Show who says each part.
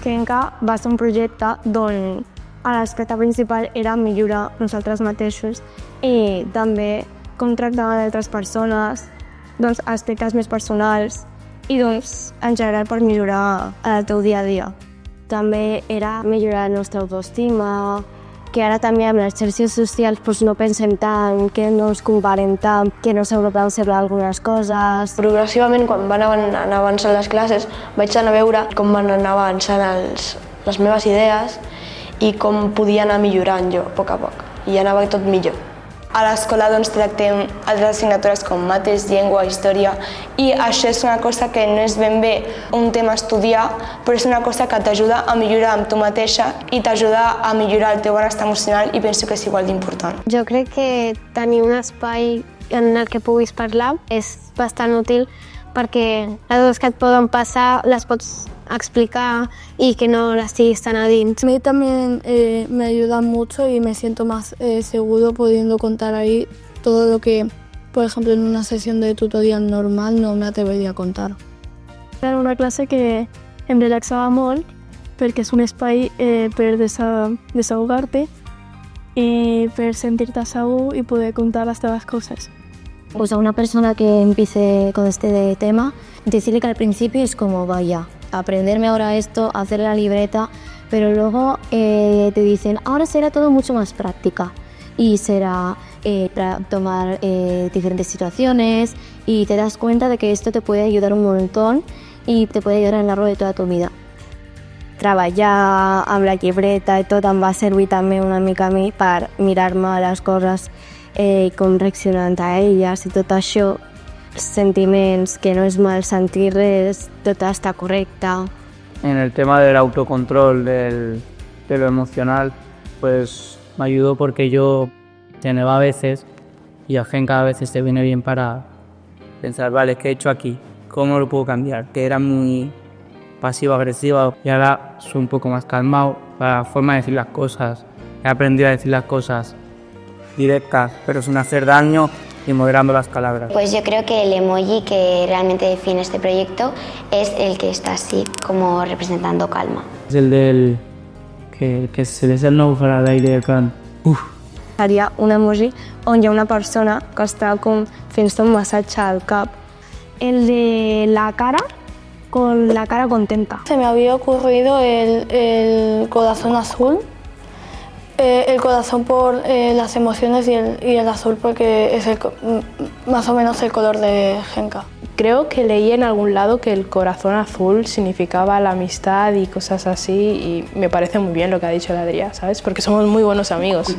Speaker 1: Genka va ser un projecte on l'aspecte principal era millorar nosaltres mateixos i també com tractar d'altres persones, doncs, aspectes més personals i doncs, en general per millorar el teu dia a dia. També era millorar la nostra autoestima, que ara també amb les xarxes socials doncs, no pensem tant, que no ens comparem tant, que no s'observar algunes coses.
Speaker 2: Progressivament, quan van anar avançant les classes, vaig anar a veure com van anar avançant les meves idees i com podia anar millorant jo, a poc a poc, i anava tot millor. A l'escola doncs, tractem altres assignatures com mates, llengua, història, i això és una cosa que no és ben bé un tema a estudiar, però és una cosa que t'ajuda a millorar amb tu mateixa i t'ajuda a millorar el teu benestar emocional i penso que és igual d'important.
Speaker 3: Jo crec que tenir un espai en el que puguis parlar és bastant útil perquè les coses que et poden passar les pots explicar y que no las sigues tan a dins.
Speaker 4: A mí también me ayuda mucho y me siento más seguro pudiendo contar ahí todo lo que, por ejemplo, en una sesión de tutorial normal no me atrevería a contar.
Speaker 5: Era una classe que em relaxava molt perquè és un espai per desahogar-te y per sentir-te segur y poder contar las teves cosas.
Speaker 6: Pues a una persona que empiece con este tema, decirle que al principio es como vaya, aprenderme ahora esto, hacer la libreta, pero luego te dicen ahora será todo mucho más práctica y será tomar diferentes situaciones y te das cuenta de que esto te puede ayudar un montón y te puede ayudar en el largo de toda tu vida.
Speaker 1: Treballar amb la llibreta i tot em va servir també una mica a mi per mirar-me les coses com reaccionant a elles i tot això, sentiments, que no és mal sentir res, tot està correcte.
Speaker 7: En el tema del autocontrol, de lo emocional, pues me ayudó porque yo tenía a veces, y a Genka a veces te viene bien para pensar, vale, ¿qué he hecho aquí? ¿Cómo lo puedo cambiar? Que era muy pasivo-agresiva y ahora soy un poco más calmado para la forma de decir las cosas. He aprendido a decir las cosas directas, pero sin hacer daño y moderando las palabras.
Speaker 8: Pues yo creo que el emoji que realmente define este proyecto es el que está así, como representando calma.
Speaker 7: És el del que se li sent nou farà d'aire quan...
Speaker 1: Seria un emoji on hi ha una persona que està com fent-se un massatge al cap. El de la cara, con la cara contenta.
Speaker 4: Se me había ocurrido el corazón azul. El corazón por las emociones y el azul porque es más o menos el color de Genka.
Speaker 9: Creo que leí en algún lado que el corazón azul significaba la amistad y cosas así y me parece muy bien lo que ha dicho la Adrià, ¿sabes? Porque somos muy buenos amigos.